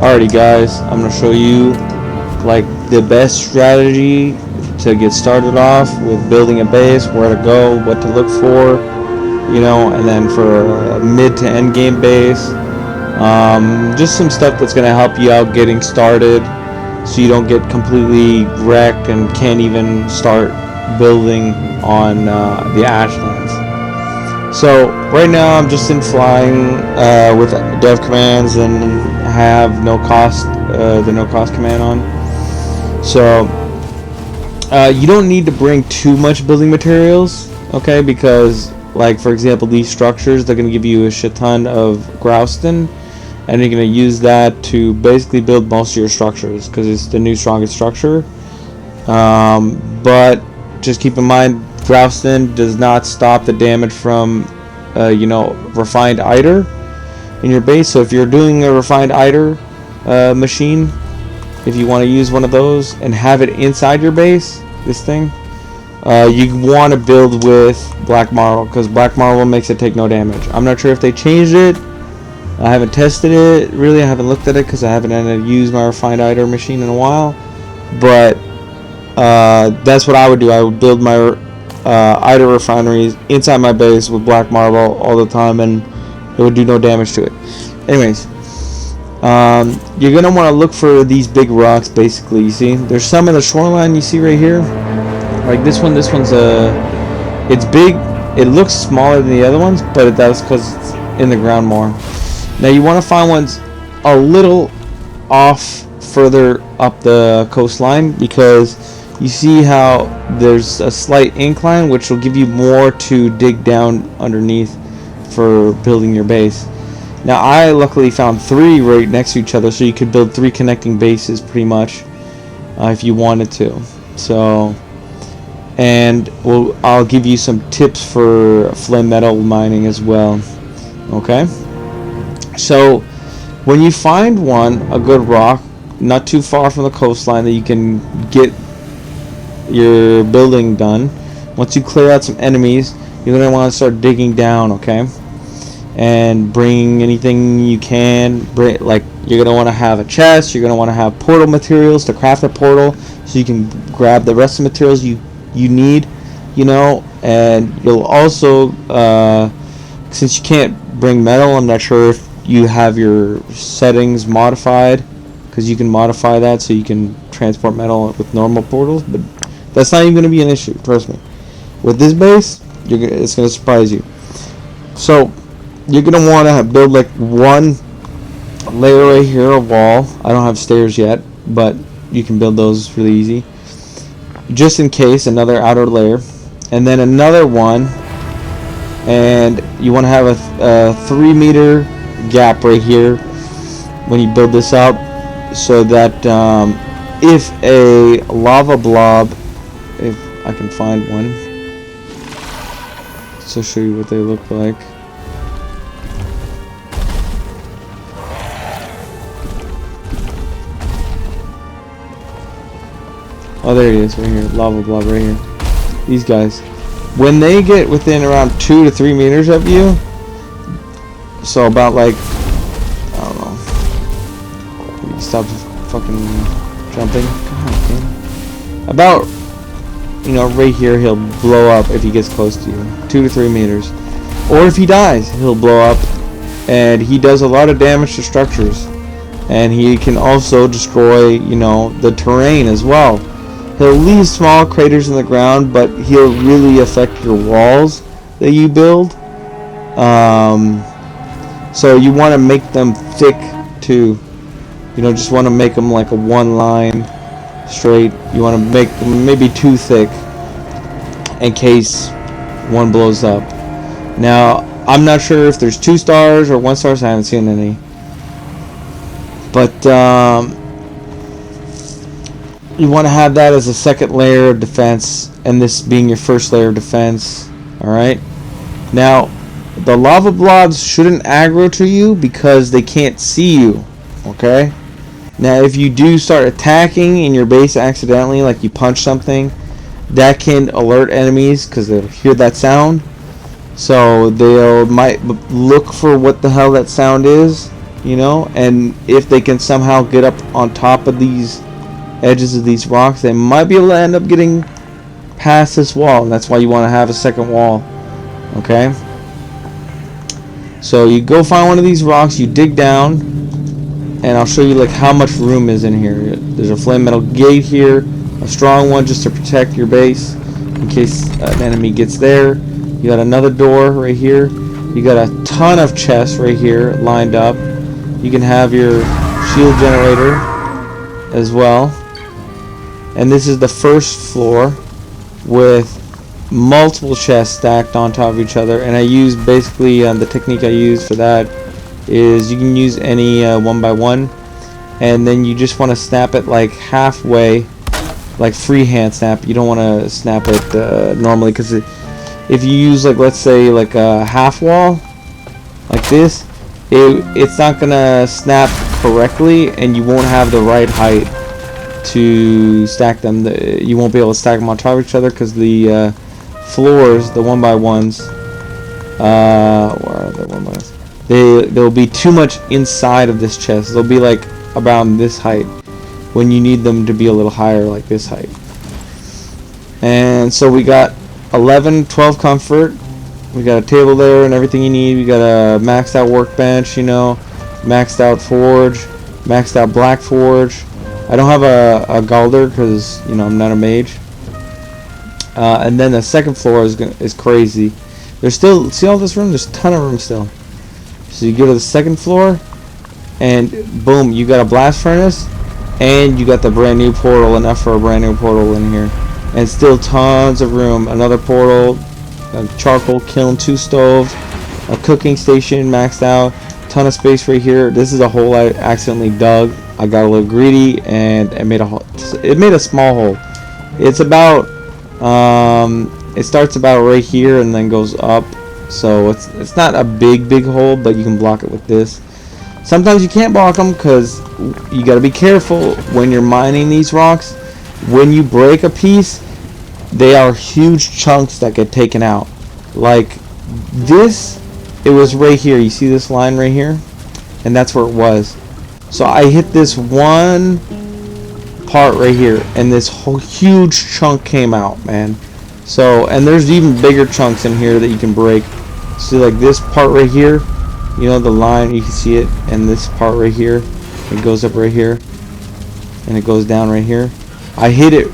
Alrighty guys, I'm going to show you like the best strategy to get started off with building a base, where to go, what to look for, you know, and then for a mid to end game base, just some stuff that's going to help you out getting started so you don't get completely wrecked and can't even start building on the Ashlands. So right now I'm just in flying with dev commands and have no cost, the no cost command on. So you don't need to bring too much building materials, okay? Because like for example, these structures, they're going to give you a shit ton of Grouston, and you're going to use that to basically build most of your structures because it's the new strongest structure. But just keep in mind, Grouston does not stop the damage from you know, refined Eider in your base. So if you're doing a refined Eider machine, if you want to use one of those and have it inside your base, this thing, you want to build with black marble, because black marble makes it take no damage. I'm not sure if they changed it. I haven't tested it really. I haven't looked at it because I haven't had to use my refined Eider machine in a while. But that's what I would do. I would build my Eider refineries inside my base with black marble all the time, and it would do no damage to it. Anyways, you're gonna want to look for these big rocks. Basically, you see, there's some in the shoreline. You see right here, like this one. This one's it's big. It looks smaller than the other ones, but that's because it's in the ground more. Now you want to find ones a little off further up the coastline, because you see how there's a slight incline, which will give you more to dig down underneath for building your base. Now I luckily found 3 right next to each other, so you could build 3 connecting bases pretty much if you wanted to. So, and I'll give you some tips for flametal mining as well. Okay, so when you find a good rock not too far from the coastline that you can get your building done, once you clear out some enemies, you're going to want to start digging down, okay? And bring anything you can. Like, you're going to want to have a chest, you're going to want to have portal materials to craft a portal, so you can grab the rest of the materials you need, you know. And you'll also, since you can't bring metal, I'm not sure if you have your settings modified, because you can modify that so you can transport metal with normal portals, but that's not even going to be an issue, trust me. With this base, it's going to surprise you. So you're going to want to build like one layer right here, a wall. I don't have stairs yet, but you can build those really easy, just in case. Another outer layer, and then another one, and you want to have a 3-meter gap right here when you build this up, so that if a lava blob, if I can find one, so show you what they look like. Oh, there he is right here, lava blob right here. These guys, when they get within around 2 to 3 meters of you, so about like, I don't know, stop fucking jumping, god damn, about, you know, right here, he'll blow up if he gets close to you, 2 to 3 meters, or if he dies, he'll blow up. And he does a lot of damage to structures, and he can also destroy, you know, the terrain as well. He'll leave small craters in the ground, but he'll really affect your walls that you build. So you want to make them thick too. You know, just want to make them like a 1 line straight. You want to make them maybe too thick in case one blows up. Now, I'm not sure if there's 2 stars or 1 stars. I haven't seen any. But you want to have that as a second layer of defense, and this being your first layer of defense. Alright? Now, the lava blobs shouldn't aggro to you because they can't see you. Okay? Now, if you do start attacking in your base accidentally, like you punch something, that can alert enemies because they'll hear that sound. So might look for what the hell that sound is, you know, and if they can somehow get up on top of these edges of these rocks, they might be able to end up getting past this wall, and that's why you want to have a second wall. Okay, so you go find one of these rocks, you dig down, and I'll show you like how much room is in here. There's a flame metal gate here, a strong one just to protect your base in case an enemy gets there. You got another door right here. You got a ton of chests right here lined up. You can have your shield generator as well. And this is the first floor with multiple chests stacked on top of each other. And I use basically the technique I use for that is you can use any 1x1, and then you just want to snap it like halfway, like freehand snap. You don't want to snap it normally, because if you use like, let's say like a half wall like this, it's not gonna snap correctly, and you won't have the right height to stack them. You won't be able to stack them on top of each other because the floors, the 1x1s, where are the 1x1s? They'll be too much inside of this chest. They'll be like about this height when you need them to be a little higher, like this height. And so we got 12 comfort. We got a table there and everything you need. We got a maxed out workbench, you know, maxed out forge, maxed out black forge. I don't have a galder because, you know, I'm not a mage. And then the second floor is crazy. There's still, see all this room? There's a ton of room still. So you go to the second floor, and boom, you got a blast furnace, and you got the brand new portal, enough for a brand new portal in here. And still tons of room. Another portal, a charcoal kiln, 2 stoves, a cooking station maxed out, ton of space right here. This is a hole I accidentally dug. I got a little greedy and it made a hole. It made a small hole. It's about it starts about right here and then goes up. So it's not a big hole, but you can block it with this. Sometimes you can't block them because you got to be careful when you're mining these rocks. When you break a piece, they are huge chunks that get taken out. Like this, it was right here. You see this line right here? And that's where it was. So I hit this one part right here, and this whole huge chunk came out, man. So, and there's even bigger chunks in here that you can break. See, like this part right here, you know, the line, you can see it, and this part right here, it goes up right here, and it goes down right here. I hit it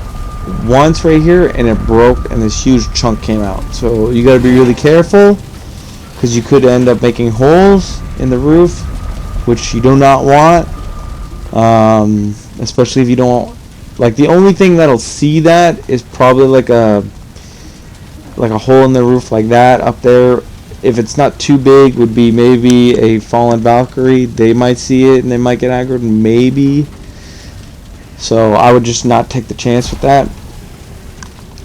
once right here, and it broke, and this huge chunk came out. So you got to be really careful, because you could end up making holes in the roof, which you do not want, especially if you don't, like, the only thing that'll see that is probably like a hole in the roof like that up there. If it's not too big, would be maybe a fallen Valkyrie. They might see it and they might get aggroed, maybe. So I would just not take the chance with that.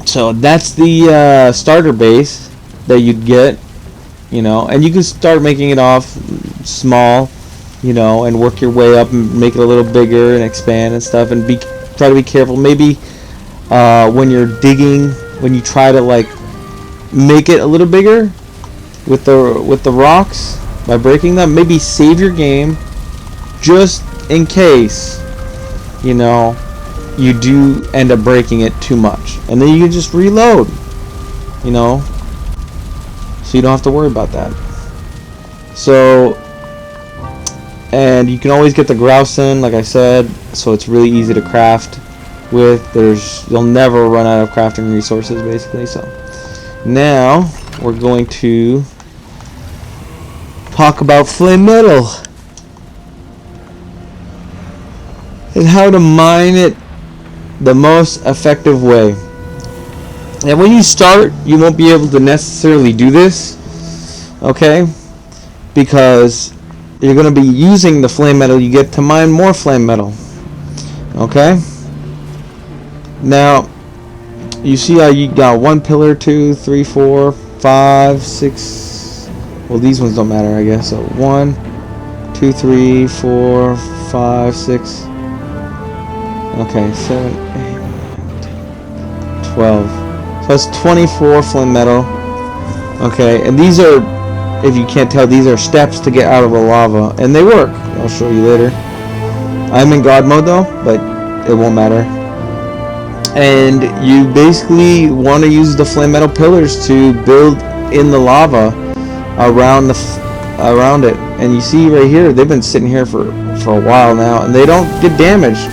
So that's the starter base that you'd get, you know, and you can start making it off small, you know, and work your way up and make it a little bigger and expand and stuff, and try to be careful. Maybe when you're digging, when you try to like make it a little bigger with the rocks by breaking them, maybe save your game just in case, you know, you do end up breaking it too much, and then you can just reload, you know, so you don't have to worry about that. So, and you can always get the grouse in, like I said, so it's really easy to craft with. You'll never run out of crafting resources, basically. So now we're going to talk about flame metal and how to mine it the most effective way. And when you start, you won't be able to necessarily do this, okay, because you're going to be using the flame metal you get to mine more flame metal. Okay, now you see how you got 1 pillar, 2, 3, 4, 5, 6. Well, these ones don't matter, I guess. So 1, 2, 3, 4, 5, 6. Okay, 7, 8, 12. So that's 24 flame metal. Okay, and these are, if you can't tell, these are steps to get out of the lava, and they work. I'll show you later. I'm in God mode though, but it won't matter. And you basically want to use the flame metal pillars to build in the lava around it. And you see right here, they've been sitting here for a while now, and they don't get damaged.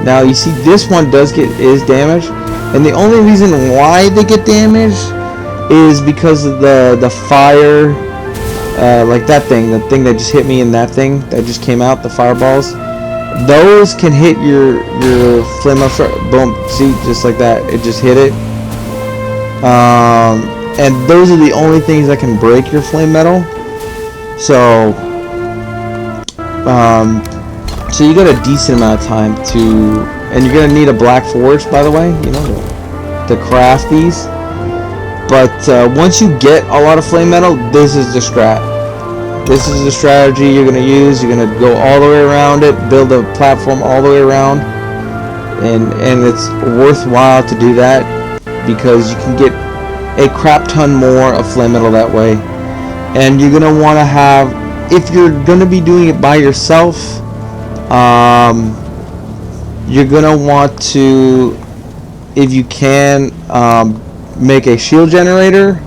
Now you see this one is damaged, and the only reason why they get damaged is because of the fire, like that thing, the thing that just hit me, and that thing that just came out, the fireballs. Those can hit your flame up, boom, see, just like that, it just hit it. And those are the only things that can break your flame metal. So so you got a decent amount of time to, and you're gonna need a black forge, by the way, you know, to craft these. But once you get a lot of flame metal, this is the strat. This is the strategy you're gonna use. You're gonna go all the way around it, build a platform all the way around, and it's worthwhile to do that because you can get a crap ton more of flame metal that way. And you're gonna want to have, if you're gonna be doing it by yourself, you're gonna want to, if you can, make a shield generator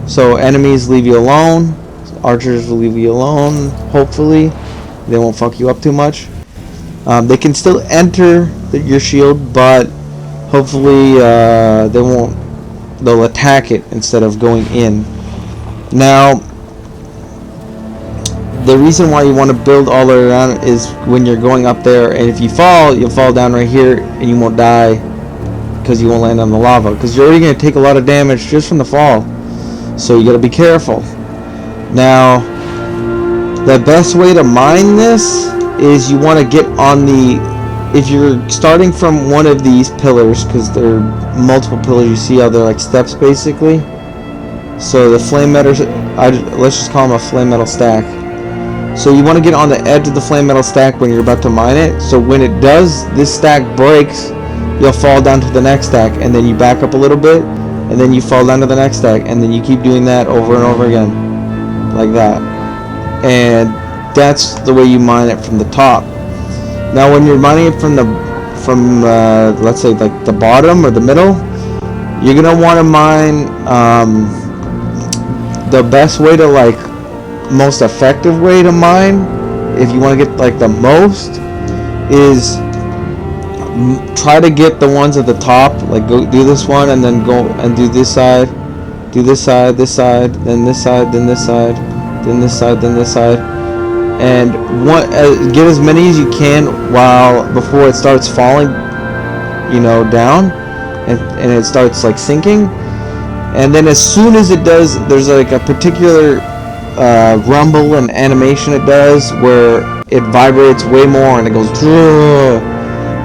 so enemies leave you alone. Archers will leave you alone, hopefully. They won't fuck you up too much. They can still enter your shield, but hopefully they'll attack it instead of going in. Now, the reason why you want to build all the way around is when you're going up there, and if you fall, you'll fall down right here and you won't die because you won't land on the lava, because you're already going to take a lot of damage just from the fall. So you got to be careful. Now, the best way to mine this is you want to get on the, if you're starting from one of these pillars, because there are multiple pillars, you see how they're like steps basically. So the flame metal, let's just call them a flame metal stack. So you want to get on the edge of the flame metal stack when you're about to mine it. So when it does, this stack breaks, you'll fall down to the next stack, and then you back up a little bit, and then you fall down to the next stack, and then you keep doing that over and over again, like that. And that's the way you mine it from the top. Now when you're mining it from let's say like the bottom or the middle, you're gonna want to mine, the best way to, like, most effective way to mine, if you want to get like the most, is try to get the ones at the top, like go do this one and then go and do this side, then this side, then this side, then this side, then this side, then this side, and get as many as you can before it starts falling, you know, down, and it starts like sinking. And then as soon as it does, there's like a particular rumble and animation it does where it vibrates way more and it goes, you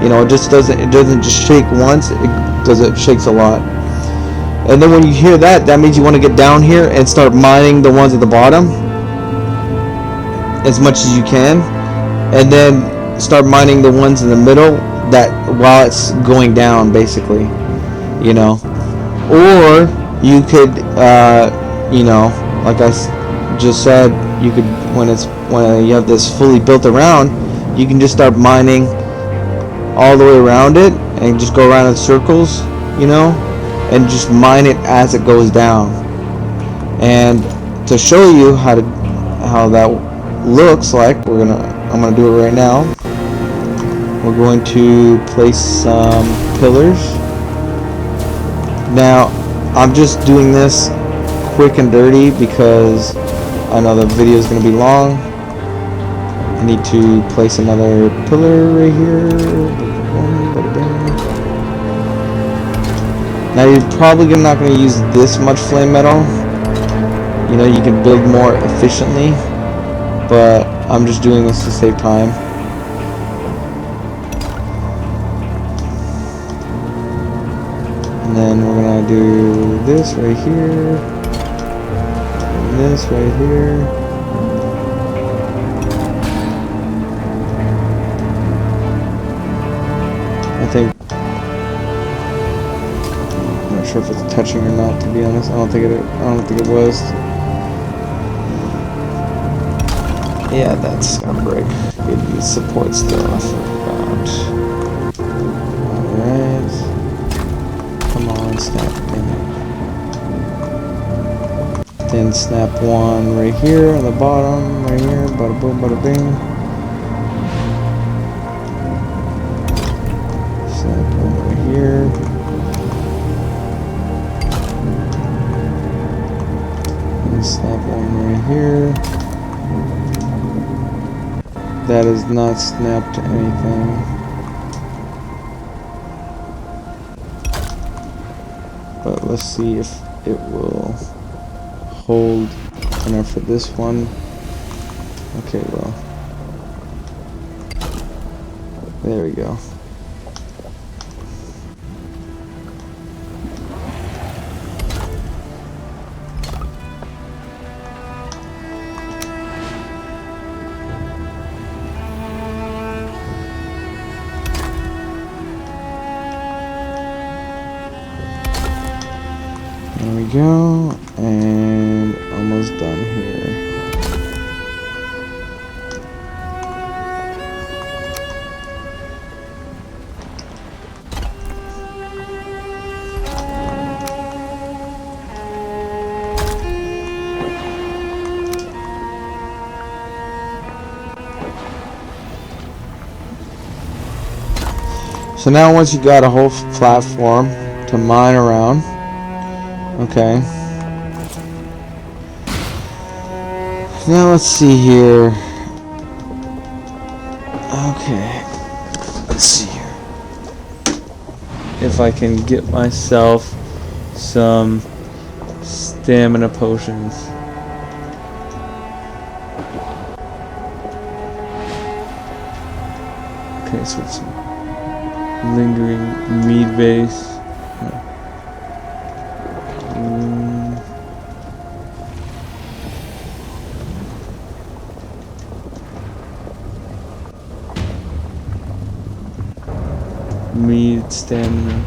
know, it doesn't just shake once, it shakes a lot. And then when you hear that, that means you want to get down here and start mining the ones at the bottom as much as you can, and then start mining the ones in the middle that while it's going down, basically, you know. Or you could, you know, like I just said, you could, when you have this fully built around, you can just start mining all the way around it and just go around in circles, you know, and just mine it as it goes down. And to show you how that looks like, I'm gonna do it right now. We're going to place some pillars. Now I'm just doing this quick and dirty because I know the video is going to be long. I need to place another pillar right here. Now you're probably not going to use this much flame metal. You know, you can build more efficiently, but I'm just doing this to save time. And then we're gonna do this right here, and this right here. I think, I'm not sure if it's touching or not, to be honest. I don't think it was. Yeah, that's gonna break. It needs support stuff about. Alright. Come on, snap. Then snap one right here on the bottom, right here. Bada boom, bada bing. Snap one right here. And snap one right here. That is not snapped to anything. But let's see if it will hold enough for this one. Okay, well. There we go. There we go, and almost done here. So now once you got a whole platform to mine around, okay. Now let's see here. Okay. Let's see here. If I can get myself some stamina potions. Okay, so it's lingering mead base. Mead stamina.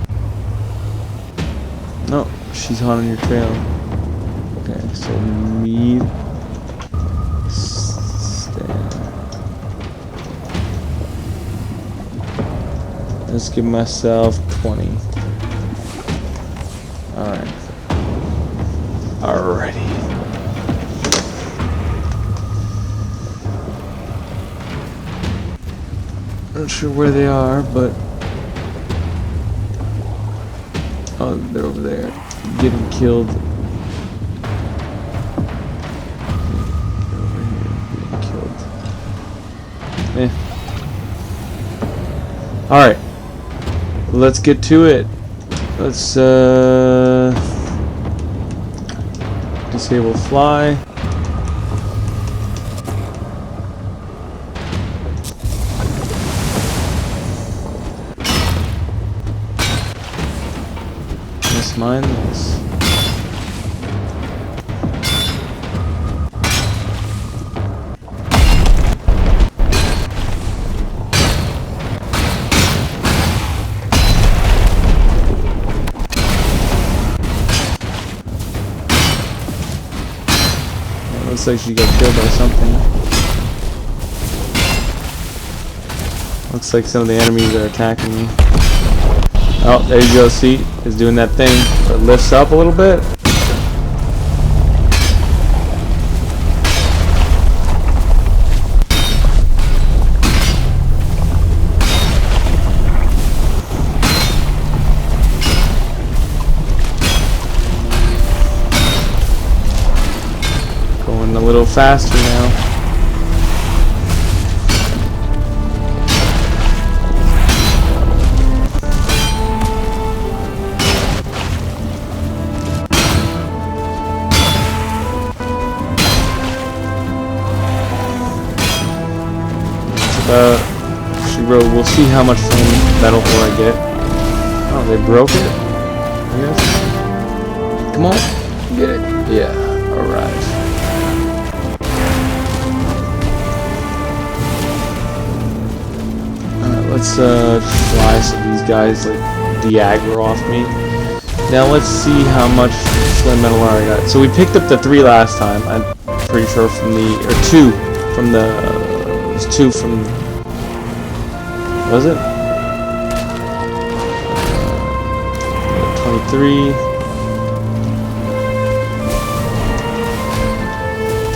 No, she's hot on your trail. Okay, so mead stamina. Let's give myself 20. Alright. Alrighty. Not sure where they are, but oh, they're over there, getting killed. They're over here, getting killed. Alright. Let's get to it. Let's, disable fly. Let's mine this. Looks like she got killed by something. Looks like some of the enemies are attacking me. Oh, there you go, see? It's doing that thing. It lifts up a little bit. Going a little faster now. She wrote, we'll see how much metal ore I get. Oh, they broke it? I guess. Come on, get it. Yeah, alright. Alright, let's fly so these guys like de-aggro off me. Now let's see how much flame metal ore I got. So we picked up the 3 last time, I'm pretty sure from the, or 2 from the There's 2 from... Was it? 23.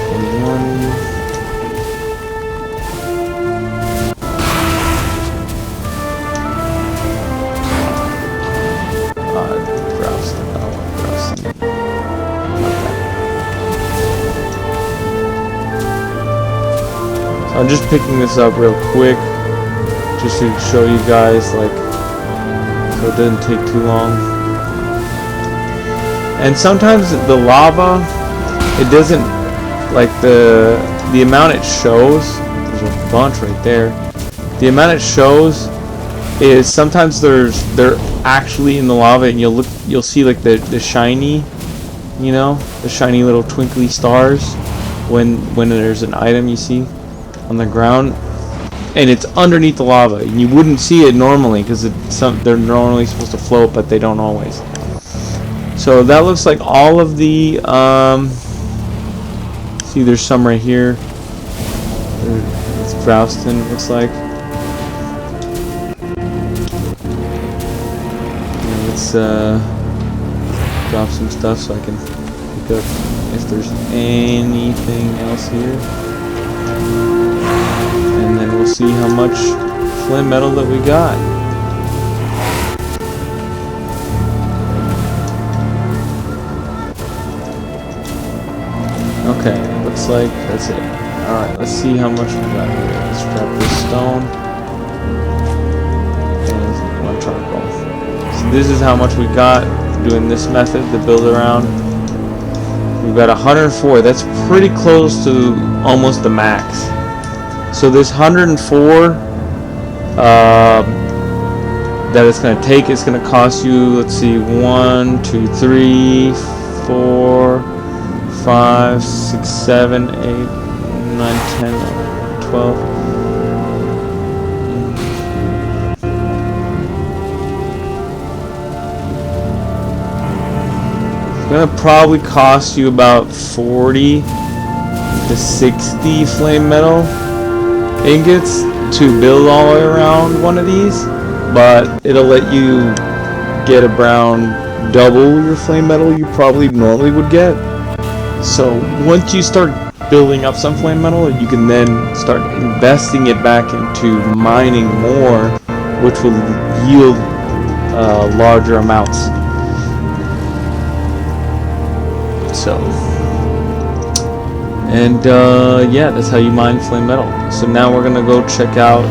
21. I'm just picking this up real quick, just to show you guys, like, so it doesn't take too long. And sometimes the lava, it doesn't, like the amount it shows. There's a bunch right there. The amount it shows is sometimes they're actually in the lava, and you'll see like the shiny, you know, the shiny little twinkly stars when there's an item you see on the ground, and it's underneath the lava, and you wouldn't see it normally because they're normally supposed to float, but they don't always. So that looks like all of the see, there's some right here. It's Grouston, it looks like. Let's drop some stuff so I can pick up if there's anything else here. And then we'll see how much flame metal that we got. Okay, looks like that's it. Alright, let's see how much we got here. Let's drop this stone. And one charcoal. So this is how much we got doing this method, the build around. We've got 104. That's pretty close to almost the max. So this 104 that it's going to take is going to cost you, let's see, 1, 2, 3, 4, 5, 6, 7, 8, 9, 10, 12. It's going to probably cost you about 40 to 60 flame metal ingots to build all the way around one of these, but it'll let you get around double your flame metal you probably normally would get. So once you start building up some flame metal, you can then start investing it back into mining more, which will yield larger amounts. So, and yeah, that's how you mine flame metal. So now we're gonna go check out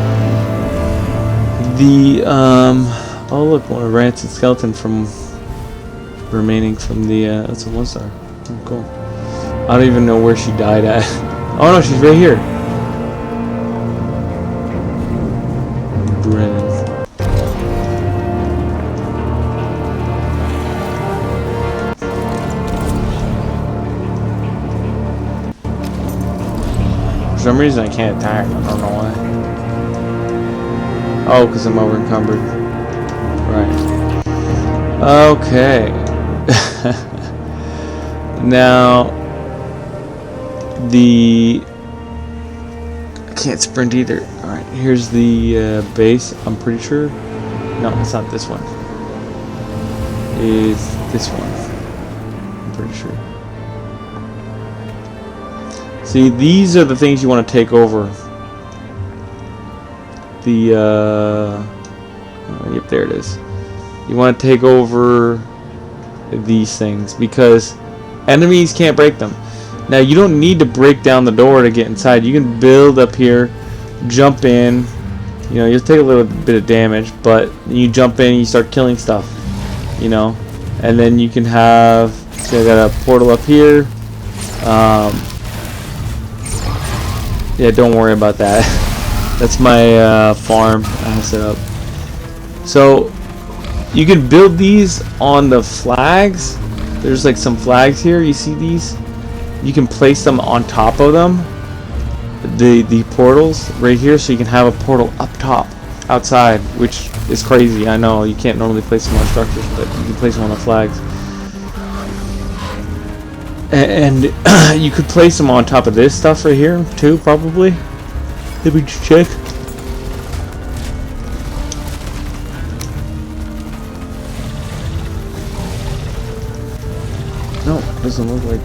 the oh look, one of Rancid skeleton from remaining from the that's a 1-star. Oh, cool. I don't even know where she died at. Oh no, she's right here. Brennan. For some reason I can't attack. I don't know why. Oh, because I'm over encumbered. Right. Okay. Now I can't sprint either. Alright, here's the base, I'm pretty sure. No, it's not this one. It's this one. I'm pretty sure. See, these are the things you want to take over. The yep, there it is. You want to take over these things because enemies can't break them. Now you don't need to break down the door to get inside. You can build up here, jump in. You know, you'll take a little bit of damage, but you jump in and you start killing stuff. You know, and then you can have. See, I got a portal up here. Yeah, don't worry about that. That's my farm I have set up. So you can build these on the flags. There's like some flags here. You see these? You can place them on top of them. The portals right here, so you can have a portal up top, outside, which is crazy. I know you can't normally place them on structures, but you can place them on the flags. And you could place them on top of this stuff right here too, probably. Let me just check. No, doesn't look like.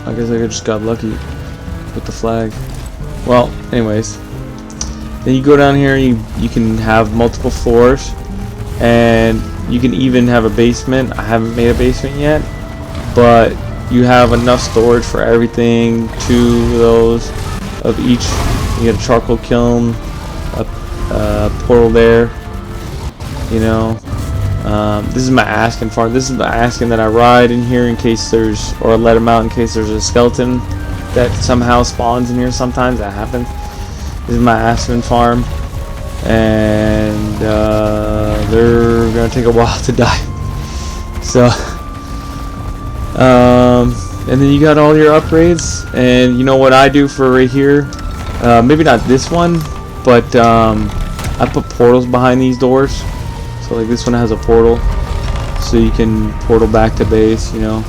I guess I just got lucky with the flag. Well, anyways, then you go down here. You can have multiple floors, and you can even have a basement. I haven't made a basement yet, but you have enough storage for everything. 2 of those of each. You get a charcoal kiln, a portal there. You know. This is my Askin farm. This is the Askin that I ride in here in case there's, or let them out in case there's a skeleton that somehow spawns in here. Sometimes that happens. This is my Askin farm, and they're gonna take a while to die. So, and then you got all your upgrades, and you know what I do for right here? Maybe not this one, but I put portals behind these doors. So like this one has a portal, so you can portal back to base, you know,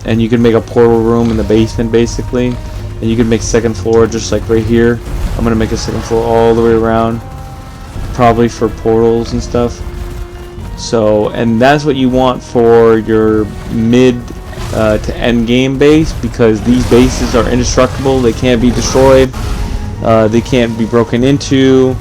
and you can make a portal room in the basement basically, and you can make second floor just like right here. I'm gonna make a second floor all the way around, probably for portals and stuff. So, and that's what you want for your mid to end game base, because these bases are indestructible. They can't be destroyed. They can't be broken into.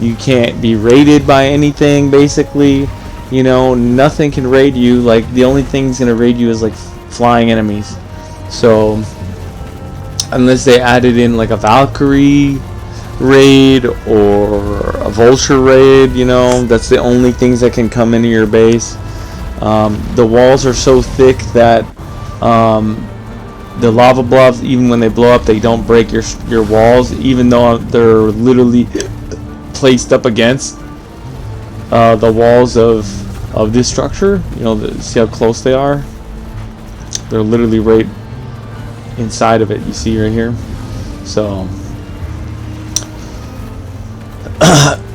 You can't be raided by anything, basically. You know, nothing can raid you. Like, the only thing's gonna raid you is like flying enemies. So, unless they added in like a Valkyrie raid or a vulture raid, you know, that's the only things that can come into your base. The walls are so thick that the lava blobs, even when they blow up, they don't break your walls, even though they're literally placed up against the walls of this structure. You know, see how close they are? They're literally right inside of it. You see right here. So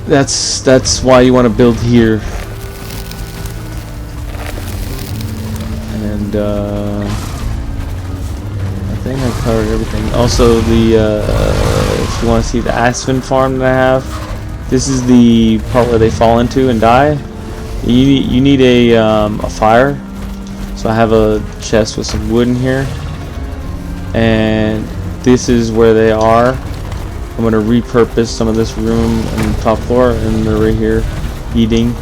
that's why you want to build here. And I think I covered everything. Also, the if you want to see the Aspen farm that I have. This is the part where they fall into and die. You need a fire. So I have a chest with some wood in here, and this is where they are. I'm gonna repurpose some of this room and the top floor, and they're right here eating.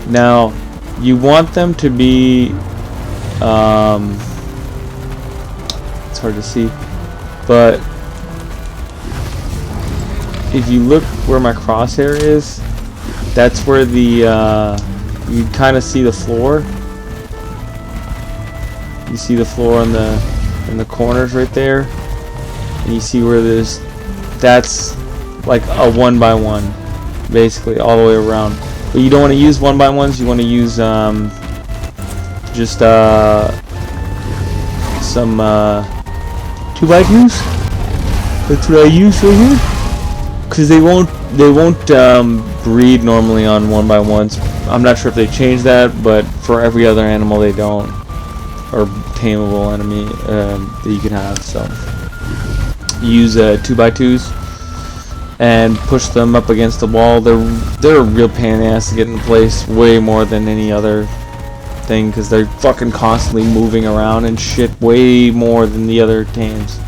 Now, you want them to be. It's hard to see, but if you look where my crosshair is, that's where the you kind of see the floor. You see the floor in the corners right there, and you see where there's, that's like a 1x1 basically all the way around. But you don't want to use 1x1s. You want to use just some 2x2s. That's what I use right here. Because they won't breed normally on 1x1s. I'm not sure if they changed that, but for every other animal they don't, or tameable enemy that you can have. So you use 2x2s and push them up against the wall. They're a real pain in the ass to get in place, way more than any other thing, because they're fucking constantly moving around and shit, way more than the other tames.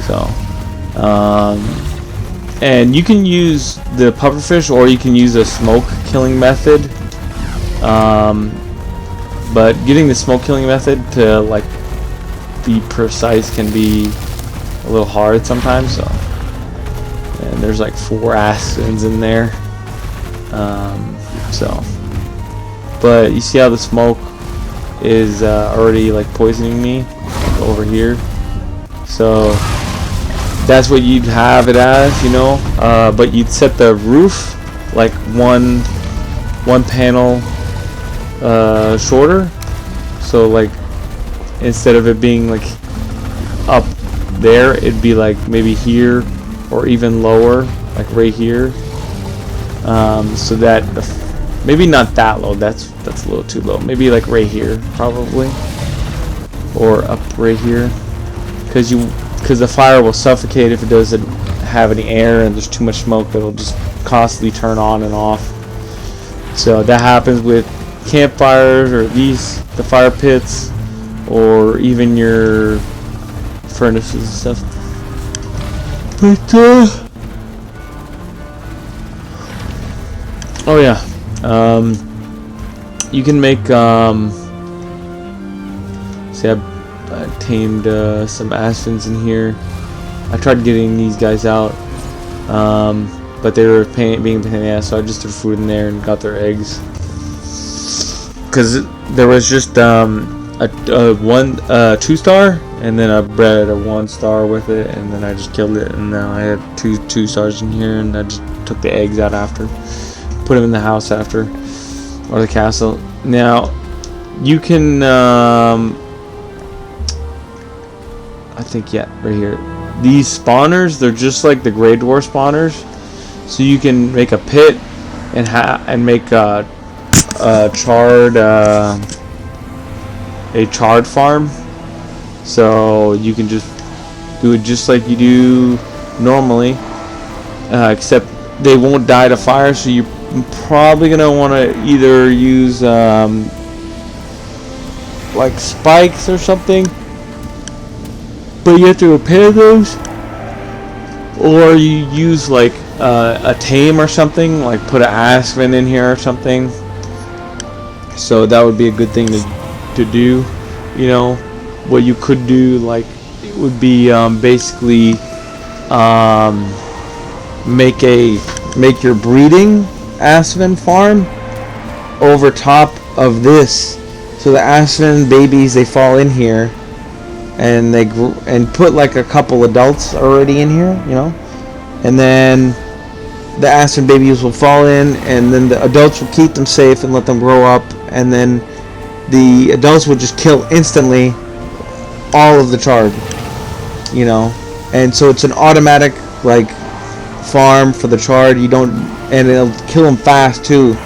So and you can use the pufferfish, or you can use a smoke killing method. But getting the smoke killing method to like be precise can be a little hard sometimes. So, and there's like 4 Aspens in there. But you see how the smoke is already like poisoning me over here. So that's what you'd have it as, you know. But you'd set the roof like one panel shorter. So like instead of it being like up there, it'd be like maybe here or even lower, like right here. So that maybe not that low. That's a little too low. Maybe like right here, probably, or up right here, because because the fire will suffocate if it doesn't have any air and there's too much smoke. It'll just constantly turn on and off. So that happens with campfires or the fire pits, or even your furnaces and stuff. But oh yeah, you can make see, I tamed some Ashlands in here. I tried getting these guys out, but they were being a pain in the ass, so I just threw food in there and got their eggs. Because there was just a 2-star, and then I bred a 1-star with it, and then I just killed it, and now I have two stars in here, and I just took the eggs out after, put them in the house after, or the castle. Now you can I think, yeah, right here, these spawners, they're just like the gray dwarf spawners, so you can make a pit and make a charred farm. So you can just do it just like you do normally, except they won't die to fire, so you're probably gonna want to either use like spikes or something, but you have to repair those, or you use like a tame or something, like put an Aspen in here or something. So that would be a good thing to do. You know, what you could do, like, it would be basically make your breeding Aspen farm over top of this, so the Aspen babies, they fall in here and they put like a couple adults already in here, you know, and then the Aspen babies will fall in, and then the adults will keep them safe and let them grow up, and then the adults will just kill instantly all of the charred, you know. And so it's an automatic like farm for the charred. You don't, and it'll kill them fast too,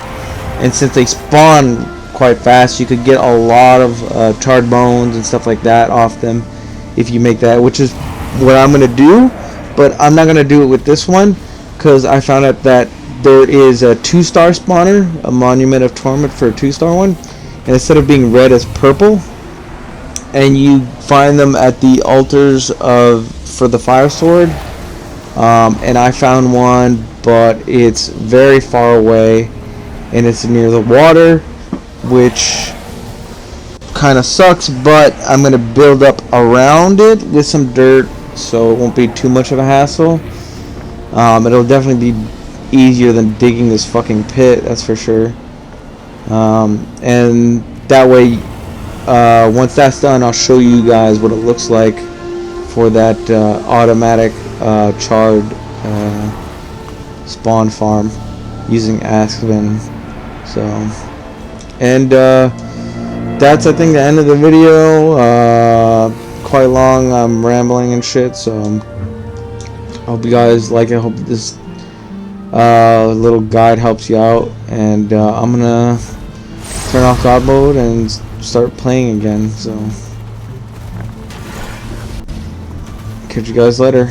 and since they spawn quite fast, you could get a lot of charred bones and stuff like that off them if you make that, which is what I'm gonna do. But I'm not gonna do it with this one, because I found out that there is a 2-star spawner, a Monument of Torment for a 2-star one, and instead of being red, it's purple, and you find them at the altars for the fire sword. And I found one, but it's very far away, and it's near the water, which kind of sucks, but I'm going to build up around it with some dirt, so it won't be too much of a hassle. It'll definitely be easier than digging this fucking pit, that's for sure. And that way, once that's done, I'll show you guys what it looks like for that automatic charred spawn farm using Aspen. So, and that's, I think, the end of the video. Quite long, I'm rambling and shit, so I hope you guys like it. I hope this little guide helps you out, and I'm gonna turn off God mode and start playing again. So catch you guys later.